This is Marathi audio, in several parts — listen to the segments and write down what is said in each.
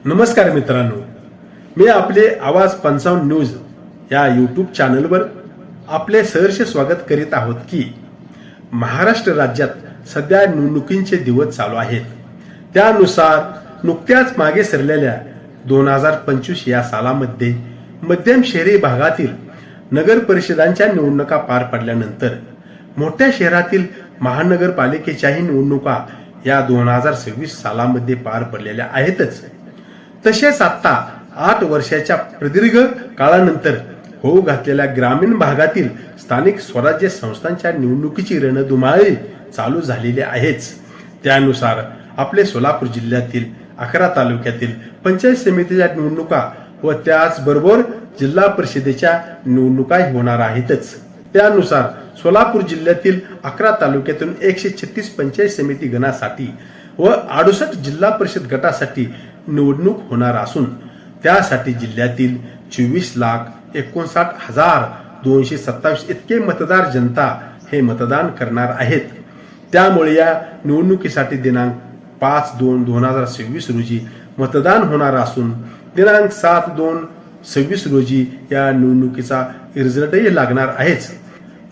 नमस्कार मित्रांनो, मी आपले आवाज 55 न्यूज या यूट्यूब चॅनलवर आपले सहर्ष स्वागत करीत आहोत की महाराष्ट्र राज्यात सध्या निवडणुकींचे दिवस चालू आहेत। त्यानुसार नुकत्याच मागे सरलेल्या 2025 या सालामध्ये मध्यम शहरी भागातील नगर परिषदांच्या निवडणुका पार पडल्यानंतर मोठ्या शहरातील महानगरपालिकेच्याही निवडणुका या 2026 सालामध्ये पार पडलेल्या आहेतच। तसेच आता 8 वर्षाच्या प्रदीर्घ काळानंतर होऊ घातलेल्या ग्रामीण भागातील स्थानिक स्वराज्य संस्थांच्या निवडणुकीची रणधुमाळी चालू झालेली आहेच। त्यानुसार आपले सोलापूर जिल्ह्यातील 11 तालुक्यातील पंचायत समितीच्या निवडणुका व त्याचबरोबर जिल्हा परिषदेच्या निवडणुका होणार आहेतच। त्यानुसार सोलापूर जिल्ह्यातील 11 तालुक्यातून 136 पंचायत समिती गणासाठी व 68 जिल्हा परिषद गटासाठी निवडणूक होणार असून त्यासाठी जिल्ह्यातील 24,59,227 इतके मतदार जनता हे मतदान करणार आहेत। त्यामुळे या निवडणुकीसाठी दिनांक 5/2/2026 रोजी मतदान होणार असून दिनांक 7/2/26 रोजी या निवडणुकीचा रिझल्टही लागणार आहेच।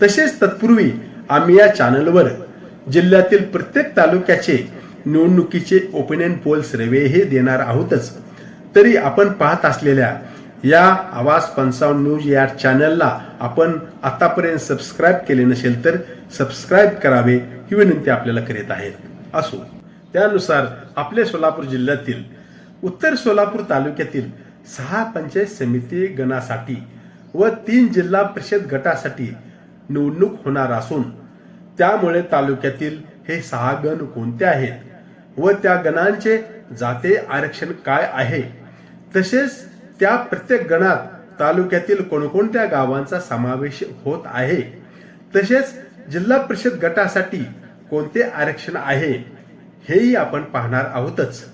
तसेच तत्पूर्वी आम्ही या चॅनलवर जिल्ह्यातील प्रत्येक तालुक्याचे निवडणुकीचे ओपिनियन पोल सर्वे हे देणार आहोतच। तरी आपण पाहत असलेल्या या आवाज 55 न्यूज या चॅनलला आपण आतापर्यंत सबस्क्राईब केले नसेल तर सबस्क्राईब करावे ही विनंती आपल्याला करीत आहेत। असो, त्यानुसार आपले सोलापूर जिल्ह्यातील उत्तर सोलापूर तालुक्यातील 6 पंचायत समिती गणासाठी व 3 जिल्हा परिषद गटासाठी निवडणूक होणार असून त्यामुळे तालुक्यातील हे 6 गण कोणते आहेत व त्या गणांचे जाती आरक्षण काय आहे, तसेच त्या प्रत्येक गणात तालुक्यातील कोणकोणत्या गावांचा समावेश होत आहे, तसेच जिल्हा परिषद गटासाठी कोणते आरक्षण आहे हेही आपण पाहणार आहोतच।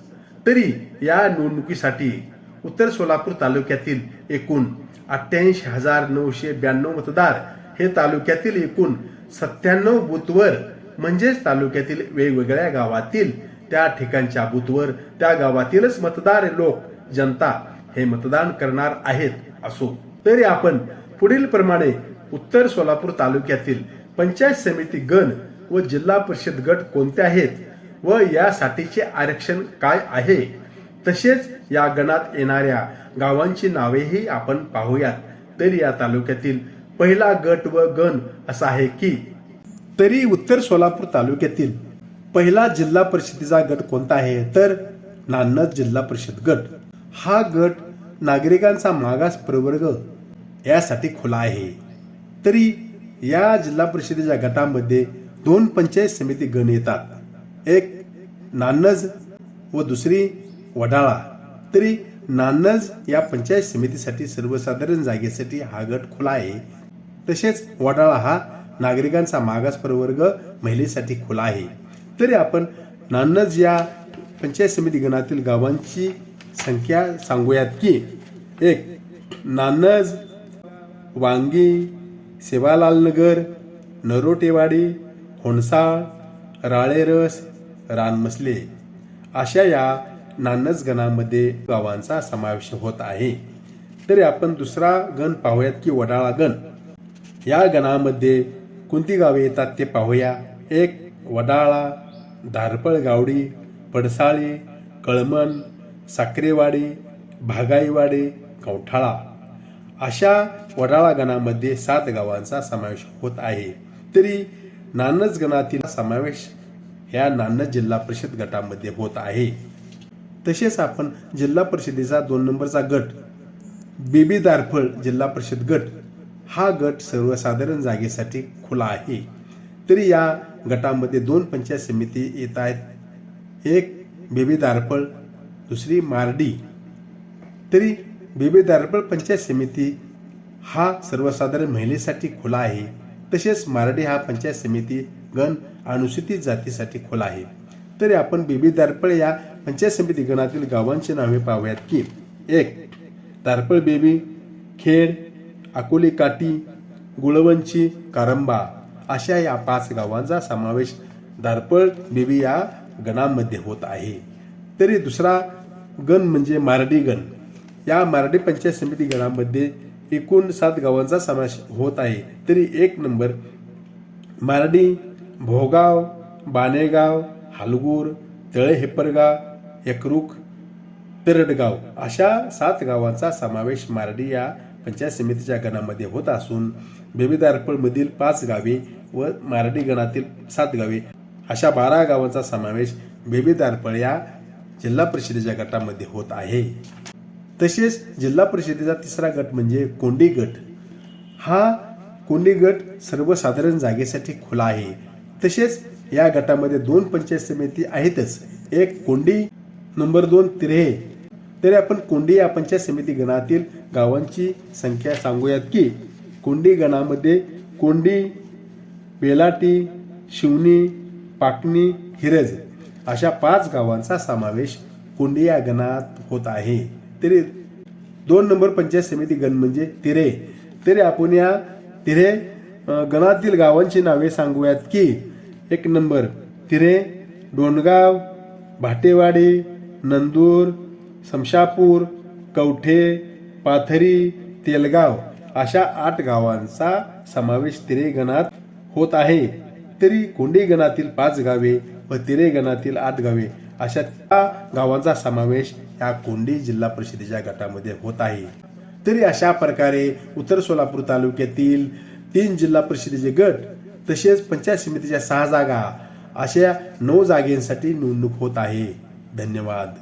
तरी या निवडणुकीसाठी उत्तर सोलापूर तालुक्यातील एकूण 88,992 मतदार हे तालुक्यातील एकूण 97 बूथवर म्हणजेच तालुक्यातील वेगवेगळ्या गावातील त्या ठिकाणच्या बूथवर त्या गावातीलच मतदार लोक जनता हे मतदान करणार आहेत। असो, तरी आपण पुढील प्रमाणे उत्तर सोलापूर तालुक्यातील पंचायत समिती गण व जिल्हा परिषद गट कोणते आहेत व यासाठीचे आरक्षण काय आहे, तसेच या गणात येणाऱ्या गावांची नावेही आपण पाहूयात। तरी या तालुक्यातील पहिला गट व गण असा आहे की तरी उत्तर सोलापूर तालुक्यातील पहिला जिल्हा परिषदेचा गट कोणता आहे तर नान्नज जिल्हा परिषद गट। हा गट नागरिकांचा मागास प्रवर्ग यासाठी खुला आहे। तरी या जिल्हा परिषदेच्या गटामध्ये 2 पंचायत समिती गण येतात, एक नान्नज व दुसरी वडाळा। तरी नान्नज या पंचायत समितीसाठी सर्वसाधारण जागेसाठी हा गट खुला आहे। तसेच वडाळा हा नागरिकांचा मागास प्रवर्ग महिलेसाठी खुला आहे। तरी आपण नान्नज या पंचायत समिती गणातील गावांची संख्या सांगूयात की 1 नान्नज, वांगी, सेवालालनगर, नरोटेवाडी, होणसाळ, राळेरस, रानमसले अशा या नान्नज गणामध्ये गावांचा समावेश होत आहे। तरी आपण दुसरा गण पाहूयात की वडाळा गण। या गणामध्ये कोणती गावे येतात ते पाहूया। 1 वडाळा, धारपळगावडी, पडसाळी, कळमन, साक्रेवाडी, भागाईवाडी, कवठाळा अशा वडाळा गणामध्ये 7 गावांचा समावेश होत आहे। तरी नान्नज गणातील समावेश ह्या नान्नज जिल्हा परिषद गटामध्ये होत आहे। तसेच आपण जिल्हा परिषदेचा 2 नंबरचा गट बेबी दारफळ जिल्हा परिषद गट हा गट सर्वसाधारण जागेसाठी खुला आहे। तरी या गटामध्ये 2 पंचायत समिती येत आहेत, एक बेबी दारफळ, दुसरी मार्डी। तरी बेबी दारफळ पंचायत समिती हा सर्वसाधारण महिलेसाठी खुला आहे। तसेच मार्डी हा पंचायत समिती गण अनुसूचित जातीसाठी खुला आहे। तरी आपण बेबी दारफळ या पंचायत समिती गणातील गावांची नावे पाहूयात की 1 दारफळ बेबी, खेड, अकोली काटी, गुळवंची, कारंबा अशा या 5 गावांचा समावेश दारफळ बेबी या गणामध्ये होत आहे। तरी दुसरा गण म्हणजे मारडी गण. या मारडी पंचायत समिती गणामध्ये एकूण 7 गावांचा समावेश होत आहे. तरी 1 नंबर मारडी, भोगाव, बानेगाव, हालगूर, तळे हेपरगाव, एकरूख, तरडगाव अशा 7 गावांचा समावेश मारडी या पंचायत समितीच्या गणामध्ये होत असून बेबीदारपळमधील 5 गावे व मारडी गणातील 7 गावे अशा 12 गावांचा समावेश बेबीदारपळ या जिल्हा परिषदेच्या गटामध्ये होत आहे. तसेच जिल्हा परिषदेचा 3रा गट म्हणजे कोंडी गट. हा कोंडी गट सर्वसाधारण जागेसाठी खुला आहे. तसेच या गटामध्ये 2 पंचायत समिती आहेतच. एक कोंडी, नंबर 2 तिऱ्हे. तरी आपण कोंडी या पंचायत समिती गणातील गावांची संख्या सांगूयात की कोंडी गणामध्ये कोंडी, बेलाटी, शिवणी, पाकणी, हिरज अशा 5 गावांचा समावेश कोंडी या गणात होत आहे. तरी 2 नंबर पंचायत समिती गण म्हणजे तिरे. तरी आपण या तिरे गणातील गावांची नावे सांगूयात की 1 नंबर तिरे, डोणगाव, भाटेवाडी, नंदूर, समशापूर, कवठे, पाथरी, तेलगाव अशा 8 गावांचा समावेश तिरे गणात होत आहे. तरी कोंडी गणातील 5 गावे व तिरे गणातील 8 गावे अशा 10 गावांचा समावेश या कोंडी जिल्हा परिषदेच्या गटामध्ये होत आहे. तरी अशा प्रकारे उत्तर सोलापूर तालुक्यातील 3 जिल्हा परिषदेचे गट तसेच पंचायत समितीच्या 6 जागा अशा 9 जागेसाठी निवडणूक होत आहे. धन्यवाद.